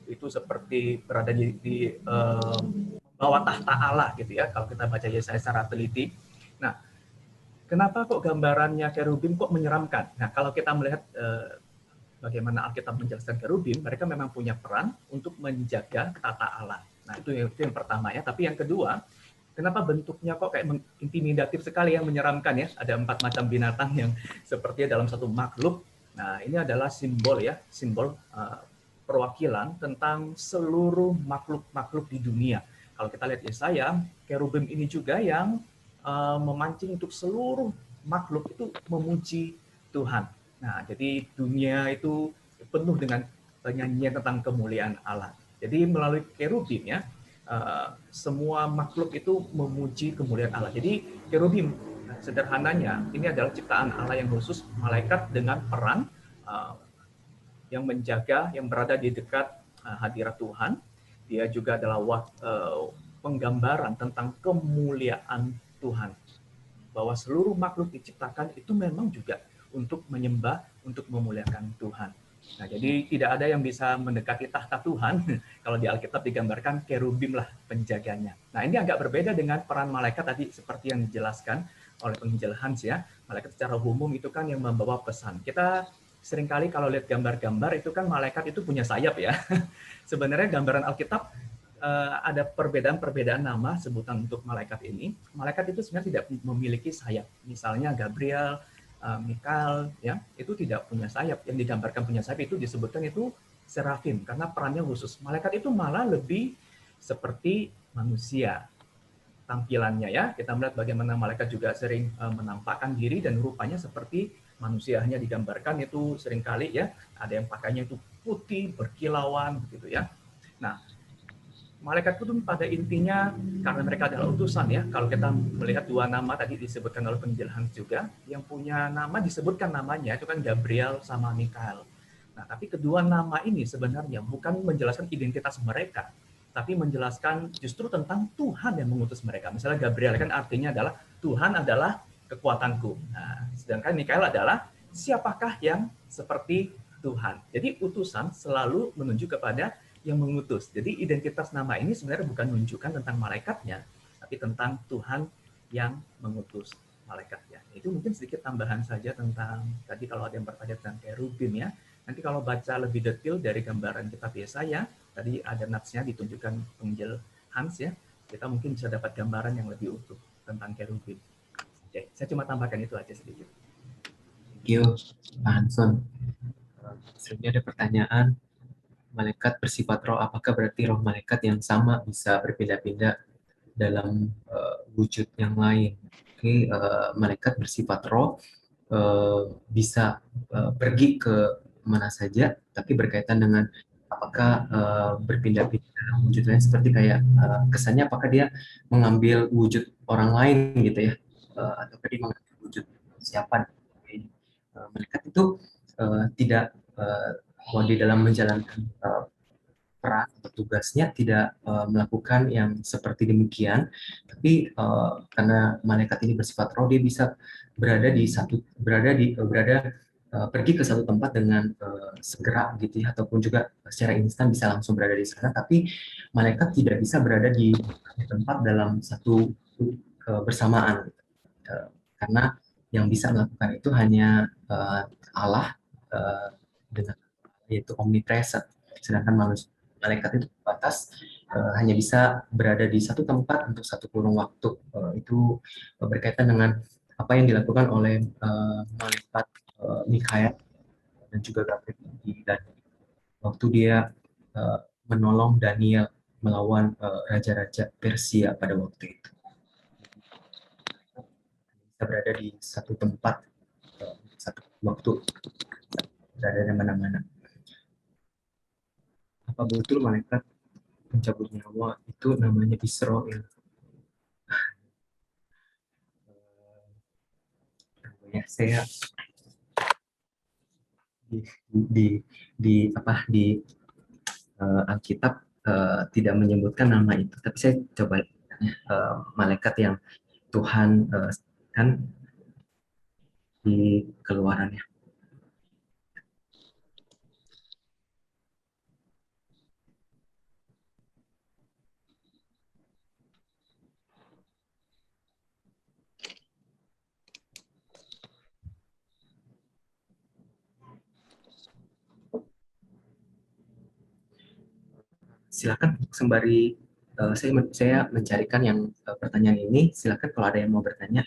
itu seperti berada di bawah tahta Allah gitu ya, kalau kita baca Yesaya secara teliti. Nah, kenapa kok gambarannya kerubim kok menyeramkan? Nah, kalau kita melihat bagaimana Alkitab menjelaskan kerubim, mereka memang punya peran untuk menjaga tata Allah. Nah, itu yang pertama ya. Tapi yang kedua, kenapa bentuknya kok kayak intimidatif sekali, yang menyeramkan ya? Ada 4 macam binatang yang sepertinya dalam satu makhluk. Nah, ini adalah simbol ya, simbol perwakilan tentang seluruh makhluk-makhluk di dunia. Kalau kita lihat Yesaya, kerubim ini juga yang memancing untuk seluruh makhluk itu memuji Tuhan. Nah, jadi dunia itu penuh dengan nyanyian tentang kemuliaan Allah. Jadi melalui kerubim ya, semua makhluk itu memuji kemuliaan Allah. Jadi kerubim sederhananya ini adalah ciptaan Allah yang khusus, malaikat dengan peran yang menjaga, yang berada di dekat hadirat Tuhan. Dia juga adalah penggambaran tentang kemuliaan Tuhan. Bahwa seluruh makhluk diciptakan itu memang juga untuk menyembah, untuk memuliakan Tuhan. Nah, jadi tidak ada yang bisa mendekati tahta Tuhan. Kalau di Alkitab digambarkan kerubim lah penjaganya. Nah, ini agak berbeda dengan peran malaikat tadi seperti yang dijelaskan oleh penginjil Hans ya. Malaikat secara umum itu kan yang membawa pesan. Kita seringkali kalau lihat gambar-gambar itu kan malaikat itu punya sayap ya. Sebenarnya gambaran Alkitab ada perbedaan-perbedaan nama sebutan untuk malaikat ini. Malaikat itu sebenarnya tidak memiliki sayap. Misalnya Gabriel, Mikael, ya itu tidak punya sayap. Yang digambarkan punya sayap itu disebutkan itu serafim karena perannya khusus. Malaikat itu malah lebih seperti manusia tampilannya ya. Kita melihat bagaimana malaikat juga sering menampakkan diri dan rupanya seperti manusia. Hanya digambarkan itu seringkali ya ada yang pakainya itu putih berkilauan gitu ya. Nah, malaikat itu pada intinya karena mereka adalah utusan ya. Kalau kita melihat 2 nama tadi disebutkan oleh penginjil Hans juga, yang punya nama disebutkan namanya itu kan Gabriel sama Mikael. Nah, tapi kedua nama ini sebenarnya bukan menjelaskan identitas mereka, tapi menjelaskan justru tentang Tuhan yang mengutus mereka. Misalnya Gabriel kan artinya adalah Tuhan adalah kekuatanku. Nah, sedangkan Mikael adalah siapakah yang seperti Tuhan. Jadi utusan selalu menunjuk kepada yang mengutus. Jadi identitas nama ini sebenarnya bukan menunjukkan tentang malaikatnya, tapi tentang Tuhan yang mengutus malaikatnya. Itu mungkin sedikit tambahan saja tentang tadi kalau ada yang bertanya tentang kerubim ya. Nanti kalau baca lebih detail dari gambaran kitab Yesaya, tadi ada natsnya ditunjukkan penginjil Hans ya, kita mungkin bisa dapat gambaran yang lebih utuh tentang kerubim. Oke, saya cuma tambahkan itu aja sedikit. Thank you, Pak Hanson. Selanjutnya ada pertanyaan, malaikat bersifat roh, apakah berarti roh malaikat yang sama bisa berpindah-pindah dalam wujud yang lain? Oke, malaikat bersifat roh bisa pergi ke mana saja, tapi berkaitan dengan apakah berpindah-pindah dalam wujud lain, seperti kayak kesannya apakah dia mengambil wujud orang lain gitu ya, atau dia mengambil wujud siapa. Malaikat itu tidak kalau di dalam menjalankan peran atau tugasnya tidak melakukan yang seperti demikian, tapi karena malaikat ini bersifat roh, dia bisa berada pergi ke satu tempat dengan segera gitu ya, ataupun juga secara instan bisa langsung berada di sana. Tapi malaikat tidak bisa berada di tempat dalam satu bersamaan gitu. Karena yang bisa melakukan itu hanya Allah dengan yaitu omnipresent, sedangkan manusia malaikat itu terbatas, hanya bisa berada di satu tempat untuk satu kurun waktu. Itu berkaitan dengan apa yang dilakukan oleh malaikat Mikael dan juga Gabriel dan waktu dia menolong Daniel melawan raja-raja Persia pada waktu itu. Bisa berada di satu tempat satu waktu, berada di mana-mana. Apa betul malaikat pencabut nyawa itu namanya Israel? Ya, saya di Alkitab tidak menyebutkan nama itu, tapi saya coba malaikat yang Tuhan kan di Keluarannya. Silakan sembari saya mencarikan yang pertanyaan ini. Silakan kalau ada yang mau bertanya.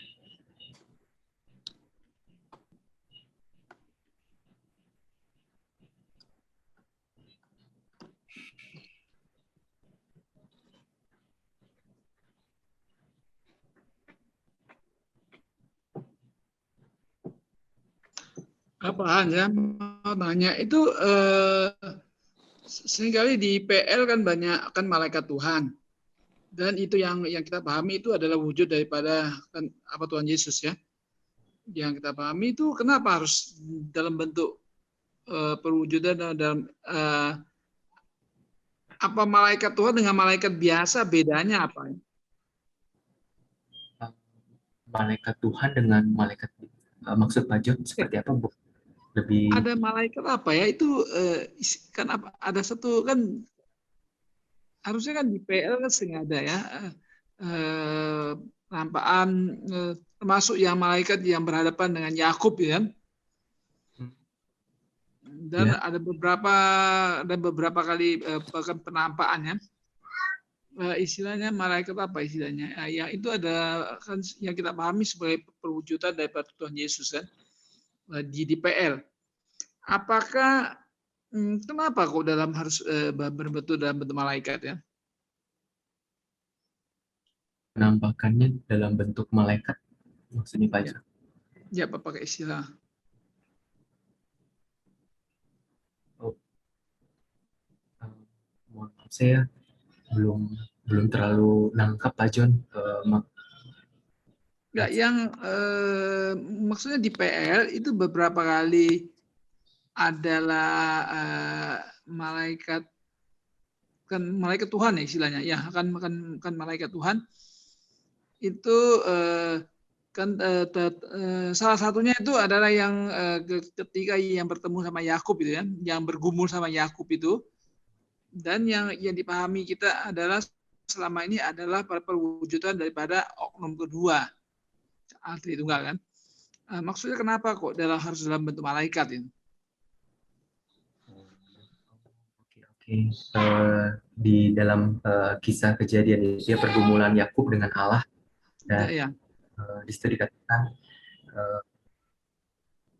Apa ya mau nanya itu seringkali di PL kan banyak kan malaikat Tuhan, dan itu yang kita pahami itu adalah wujud daripada kan apa Tuhan Yesus ya. Yang kita pahami itu kenapa harus dalam bentuk perwujudan dalam apa malaikat Tuhan dengan malaikat biasa bedanya apa? Malaikat Tuhan dengan malaikat maksud Pak John seperti apa, Bu? Lebih Ada malaikat apa ya itu kan apa ada satu kan harusnya kan di PL kan sering ada ya penampakan termasuk yang malaikat yang berhadapan dengan Yakub ya kan. Dan Ya. ada beberapa kali penampakannya istilahnya malaikat apa istilahnya yang itu ada kan yang kita pahami sebagai perwujudan daripada Tuhan Yesus kan di PL. Apakah kenapa kok dalam harus berbentuk dalam bentuk malaikat ya? penampakannya dalam bentuk malaikat, maksudnya Pak John. Ya, Pak pakai istilah. Mohon maaf, saya belum terlalu nangkap Pak John. Enggak, yang maksudnya di PL itu beberapa kali adalah malaikat Tuhan ya istilahnya. Ya, kan malaikat Tuhan itu kan salah satunya itu adalah yang ketika yang bertemu sama Yakub itu ya, yang bergumul sama Yakub itu, dan yang dipahami kita adalah selama ini adalah perwujudan daripada oknum kedua Tritunggal kan. Maksudnya kenapa kok harus dalam bentuk malaikat ini? Oke. Di dalam kisah kejadian ini, dia pergumulan Yakub dengan Allah, dan Ya. di situ dikatakan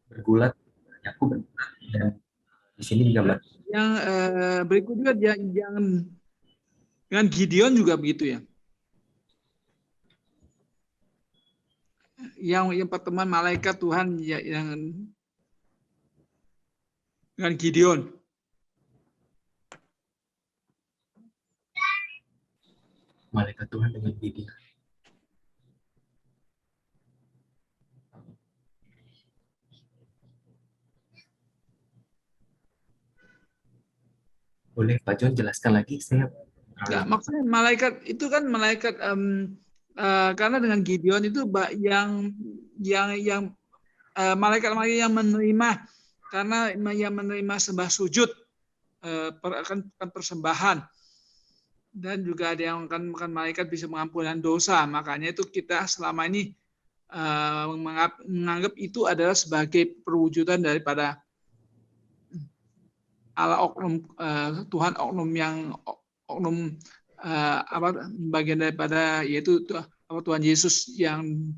bergulat Yakub, dan di sini digambar. Yang berikut juga jangan dengan Gideon juga begitu ya. Yang pertemuan malaikat Tuhan yang dengan Gideon. Malaikat Tuhan dengan Gideon. Boleh Pak John jelaskan lagi? Saya maksudnya malaikat itu kan malaikat karena dengan Gideon itu yang malaikat-malaikat yang menerima, karena yang menerima sembah sujud akan persembahan, dan juga ada yang kan malaikat bisa mengampunkan dosa. Makanya itu kita selama ini menganggap itu adalah sebagai perwujudan daripada Allah oknum Tuhan, oknum bagian daripada yaitu Tuhan Yesus yang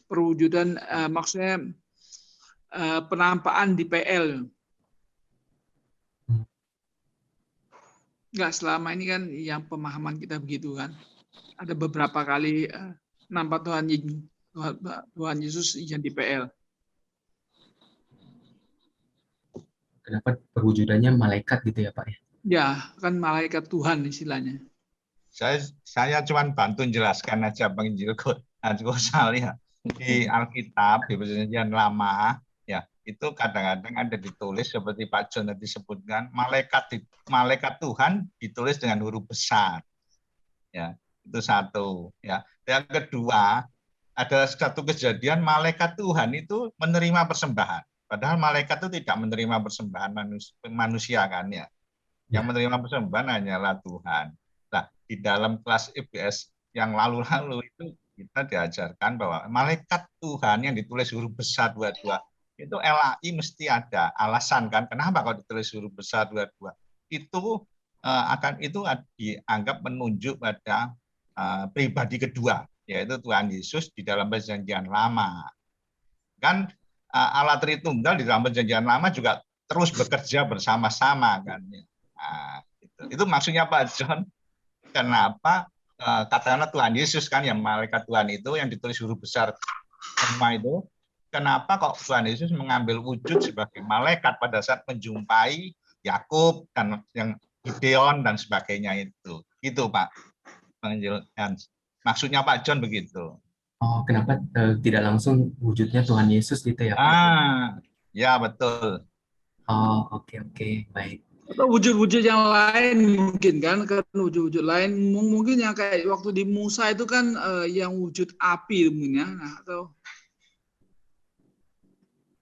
perwujudan maksudnya penampakan di PL. Enggak, selama ini kan yang pemahaman kita begitu kan. Ada beberapa kali nampak Tuhan Yesus yang di PL. Kenapa perwujudannya malaikat gitu ya Pak ya? Ya, kan malaikat Tuhan istilahnya. Saya cuma bantu jelaskan aja Bang Injil Gosali di Alkitab, di Perjanjian Lama, ya itu kadang-kadang ada ditulis seperti Pak John tadi sebutkan, malaikat Tuhan ditulis dengan huruf besar, ya itu satu. Ya, yang kedua ada satu kejadian malaikat Tuhan itu menerima persembahan. Padahal malaikat itu tidak menerima persembahan manusia kan ya. Yang menerima persembahan hanyalah Tuhan. Nah, di dalam kelas IBS yang lalu-lalu itu kita diajarkan bahwa malaikat Tuhan yang ditulis huruf besar 22 itu LAI mesti ada alasan kan. Kenapa kalau ditulis huruf besar 22? Itu akan itu dianggap menunjuk pada pribadi kedua, yaitu Tuhan Yesus di dalam Perjanjian Lama. Kan Allah Tritunggal di dalam Perjanjian Lama juga terus bekerja bersama-sama kan. Nah, itu maksudnya Pak John. Kenapa katakanlah Tuhan Yesus kan yang malaikat Tuhan itu yang ditulis huruf besar semua itu, kenapa kok Tuhan Yesus mengambil wujud sebagai malaikat pada saat menjumpai Yakub dan yang Gideon dan sebagainya itu. Gitu Pak Penginjil Hans. Maksudnya Pak John begitu. Oh, kenapa tidak langsung wujudnya Tuhan Yesus gitu ya, Pak? Ya betul. Oh, oke, baik. Atau wujud-wujud yang lain mungkin kan wujud-wujud lain mungkin yang kayak waktu di Musa itu kan yang wujud api mungkin ya. Nah, atau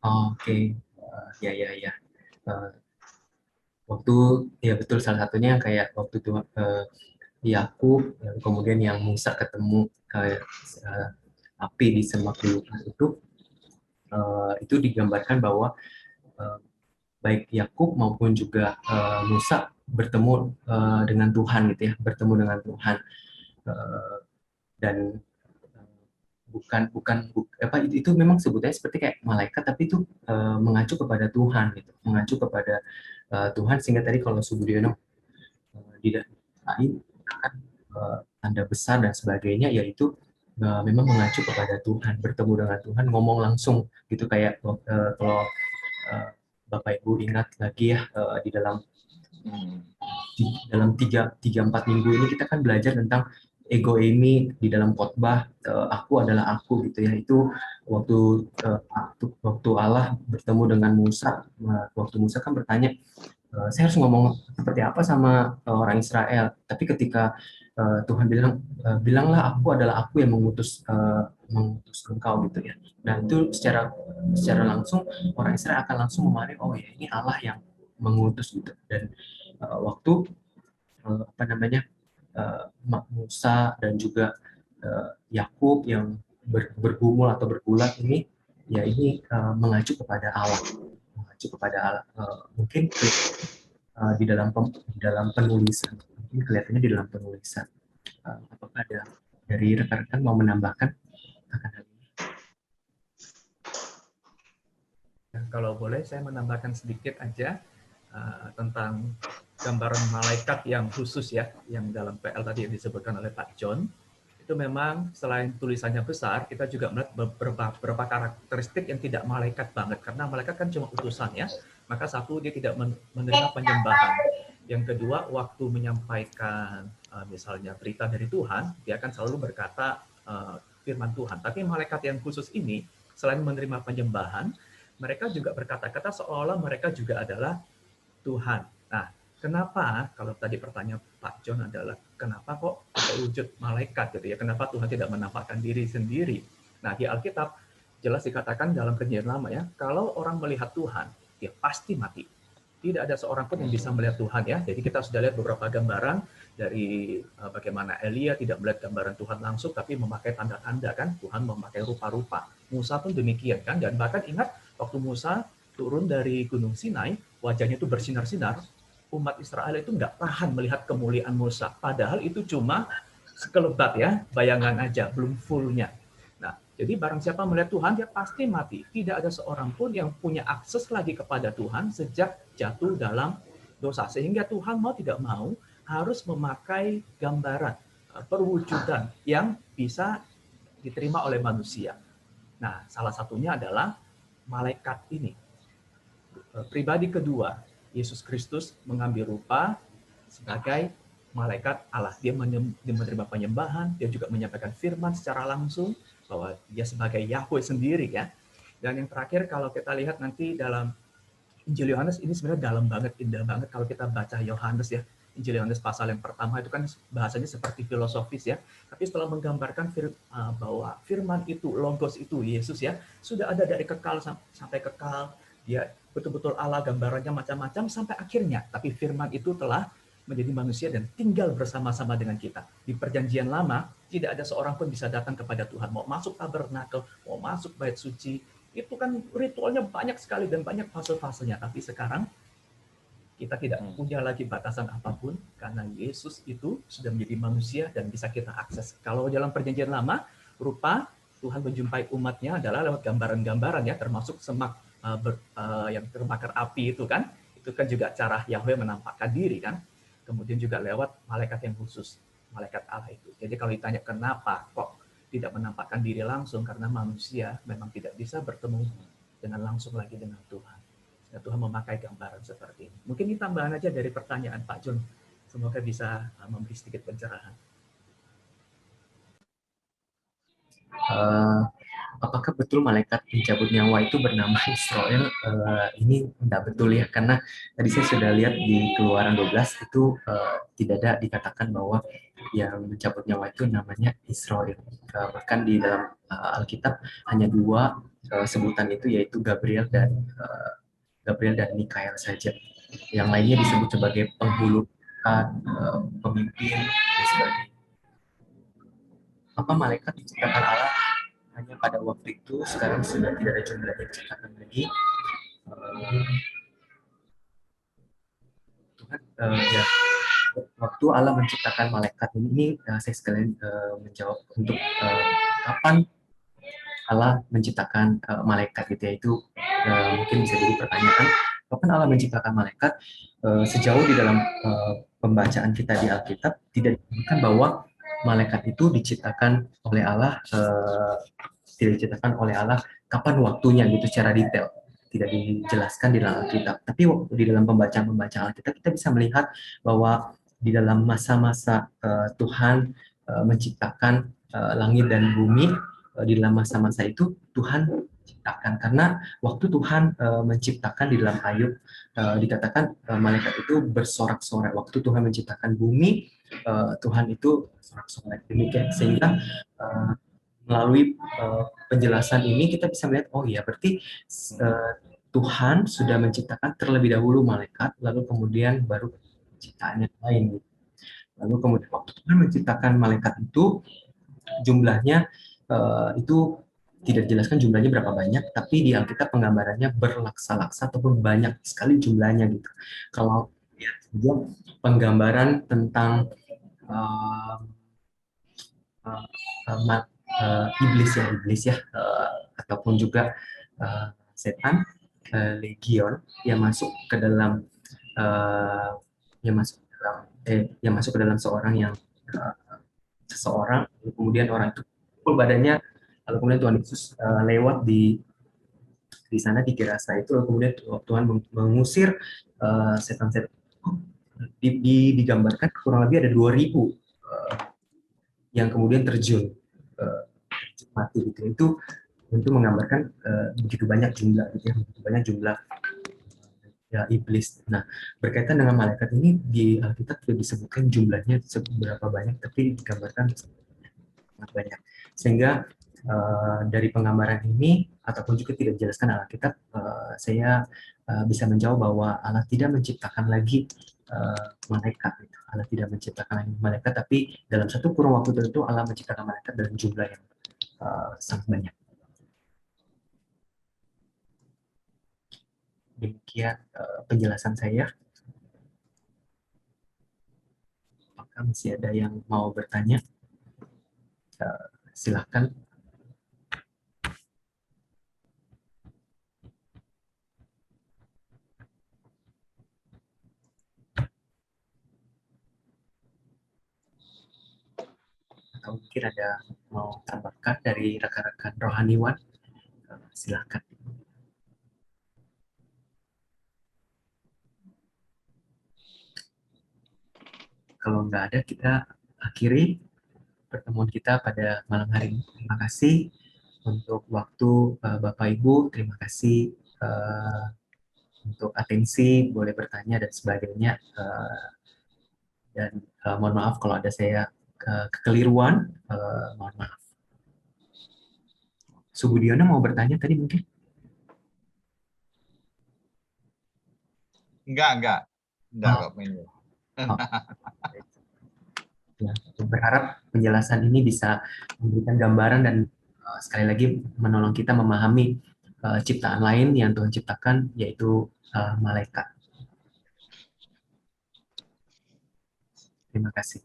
Oke. Ya. Waktu ya betul, salah satunya yang kayak waktu itu Yakub, kemudian yang Musa ketemu api di semak belukar itu digambarkan bahwa baik Yakub maupun juga Musa bertemu dengan Tuhan gitu ya, bertemu dengan Tuhan, dan bukan apa itu memang sebutnya seperti kayak malaikat, tapi itu mengacu kepada Tuhan gitu, mengacu kepada Tuhan, sehingga tadi kalau Subudiono didatain tanda besar dan sebagainya, yaitu memang mengacu kepada Tuhan, bertemu dengan Tuhan, ngomong langsung gitu, kayak kalau Bapak Ibu ingat lagi ya, di dalam 3-4 minggu ini kita kan belajar tentang ego eimi di dalam khotbah, aku adalah aku gitu ya. Itu waktu Allah bertemu dengan Musa, waktu Musa kan bertanya, saya harus ngomong seperti apa sama orang Israel, tapi ketika Tuhan bilanglah aku adalah aku yang mengutus engkau gitu ya. Nah itu secara langsung orang Israel akan langsung memahami, oh ya ini Allah yang mengutus gitu. Dan waktu Musa dan juga Yakub yang bergumul atau bergulat ini, ya ini mengacu kepada Allah, mungkin di dalam penulisan, mungkin kelihatannya di dalam penulisan. Apakah ada dari rekan-rekan mau menambahkan akan hal ini? Kalau boleh saya menambahkan sedikit aja tentang gambaran malaikat yang khusus ya, yang dalam PL tadi yang disebutkan oleh Pak John. Itu memang selain tulisannya besar, kita juga melihat beberapa karakteristik yang tidak malaikat banget, karena malaikat kan cuma utusan ya. Maka satu, dia tidak menerima penyembahan. Yang kedua, waktu menyampaikan misalnya berita dari Tuhan, dia akan selalu berkata firman Tuhan. Tapi malaikat yang khusus ini, selain menerima penyembahan, mereka juga berkata-kata seolah mereka juga adalah Tuhan. Nah, kenapa, kalau tadi pertanyaan Pak John adalah, kenapa kok pakai wujud malaikat gitu ya? Kenapa Tuhan tidak menampakkan diri sendiri? Nah, di Alkitab jelas dikatakan dalam Perjanjian Lama ya, kalau orang melihat Tuhan, dia pasti mati. Tidak ada seorang pun yang bisa melihat Tuhan ya. Jadi kita sudah lihat beberapa gambaran dari bagaimana Elia tidak melihat gambaran Tuhan langsung, tapi memakai tanda-tanda kan, Tuhan memakai rupa-rupa. Musa pun demikian kan, dan bahkan ingat waktu Musa turun dari Gunung Sinai, wajahnya itu bersinar-sinar, umat Israel itu nggak tahan melihat kemuliaan Musa. Padahal itu cuma sekelebat ya, bayangan aja, belum fullnya. Nah, jadi barang siapa melihat Tuhan, dia pasti mati. Tidak ada seorang pun yang punya akses lagi kepada Tuhan sejak jatuh dalam dosa. Sehingga Tuhan mau tidak mau harus memakai gambaran, perwujudan yang bisa diterima oleh manusia. Nah, salah satunya adalah malaikat ini. Pribadi kedua, Yesus Kristus mengambil rupa sebagai malaikat Allah. Dia menerima penyembahan, dia juga menyampaikan firman secara langsung, bahwa dia sebagai Yahweh sendiri ya. Dan yang terakhir, kalau kita lihat nanti dalam Injil Yohanes, ini sebenarnya dalam banget, indah banget kalau kita baca Yohanes ya. Injil Yohanes pasal yang pertama itu kan bahasanya seperti filosofis ya. Tapi setelah menggambarkan bahwa firman itu, logos itu, Yesus ya, sudah ada dari kekal sampai kekal. Dia betul-betul Allah, gambarannya macam-macam sampai akhirnya. Tapi firman itu telah menjadi manusia dan tinggal bersama-sama dengan kita. Di Perjanjian Lama, tidak ada seorang pun bisa datang kepada Tuhan. Mau masuk tabernakel, mau masuk bait suci, itu kan ritualnya banyak sekali dan banyak fase-fasenya. Tapi sekarang Kita tidak punya lagi batasan apapun karena Yesus itu sudah menjadi manusia dan bisa kita akses. Kalau dalam perjanjian lama, rupa Tuhan menjumpai umatnya adalah lewat gambaran-gambaran ya, termasuk semak yang terbakar api itu kan juga cara Yahweh menampakkan diri kan. Kemudian juga lewat malaikat yang khusus, malaikat Allah itu. Jadi kalau ditanya kenapa kok tidak menampakkan diri langsung, karena manusia memang tidak bisa bertemu dengan langsung lagi dengan Tuhan. Dan Tuhan memakai gambaran seperti ini. Mungkin ini tambahan aja dari pertanyaan Pak Jun. Semoga bisa memberi sedikit pencerahan. Apakah betul malaikat pencabut nyawa itu bernama Israel? Ini tidak betul ya, karena tadi saya sudah lihat di Keluaran 12 itu tidak ada dikatakan bahwa yang mencabut nyawa itu namanya Israel. Bahkan di dalam Alkitab hanya dua sebutan itu, yaitu Gabriel dan Mikael saja. Yang lainnya disebut sebagai penghulu, pemimpin, dan sebagainya. Apa malaikat diciptakan Allah hanya pada waktu itu, sekarang sudah tidak ada jumlahnya diciptakan lagi? Tuhan, ya, waktu Allah menciptakan malaikat ini saya sekalian menjawab untuk kapan Allah menciptakan malaikat gitu ya, itu mungkin bisa jadi pertanyaan. Kapan Allah menciptakan malaikat? Sejauh di dalam pembacaan kita di Alkitab tidak disebutkan bahwa malaikat itu diciptakan oleh Allah, tidak diciptakan oleh Allah kapan waktunya gitu secara detail, tidak dijelaskan di dalam Alkitab. Tapi di dalam pembacaan Alkitab kita bisa melihat bahwa di dalam masa-masa Tuhan menciptakan langit dan bumi, di dalam masa-masa itu Tuhan ciptakan, karena waktu Tuhan menciptakan di dalam Ayub dikatakan malaikat itu bersorak-sorai. Waktu Tuhan menciptakan bumi, Tuhan itu sorak-sorai demikian, sehingga melalui penjelasan ini kita bisa melihat, oh iya, berarti Tuhan sudah menciptakan terlebih dahulu malaikat, lalu kemudian baru ciptaan yang lain. Lalu kemudian waktu Tuhan menciptakan malaikat itu jumlahnya itu tidak dijelaskan jumlahnya berapa banyak, tapi di Alkitab penggambarannya berlaksa-laksa ataupun banyak sekali jumlahnya gitu. Kalau ya, penggambaran tentang iblis ya, ataupun juga setan, legion yang masuk ke dalam yang masuk ke dalam seseorang, kemudian orang itu pukul badannya, lalu kemudian Tuhan Yesus lewat di sana di Gerasa itu, lalu kemudian Tuhan mengusir setan-setan. Digambarkan kurang lebih ada 2.000 yang kemudian terjun mati gitu. Itu tentu menggambarkan begitu banyak jumlah gitu ya, begitu banyak jumlah ya iblis. Nah, berkaitan dengan malaikat ini di Alkitab tidak disebutkan jumlahnya seberapa banyak, tapi digambarkan sangat banyak. Sehingga dari penggambaran ini ataupun juga tidak dijelaskan Alkitab, saya bisa menjawab bahwa Allah tidak menciptakan lagi malaikat. Allah tidak menciptakan lagi malaikat, tapi dalam satu kurun waktu tertentu Allah menciptakan malaikat dalam jumlah yang sangat banyak. Demikian penjelasan saya. Apakah masih ada yang mau bertanya? Silakan. Atau mungkin ada mau tambahkan dari rekan-rekan rohaniwan? Silakan. Kalau nggak ada, kita akhiri pertemuan kita pada malam hari ini. Terima kasih untuk waktu Bapak Ibu, terima kasih untuk atensi, boleh bertanya dan sebagainya. Dan mohon maaf kalau ada saya kekeliruan, mohon maaf. Subudiono mau bertanya tadi mungkin? Enggak kok. Ya, berharap penjelasan ini bisa memberikan gambaran dan sekali lagi menolong kita memahami ciptaan lain yang Tuhan ciptakan, yaitu malaikat. Terima kasih.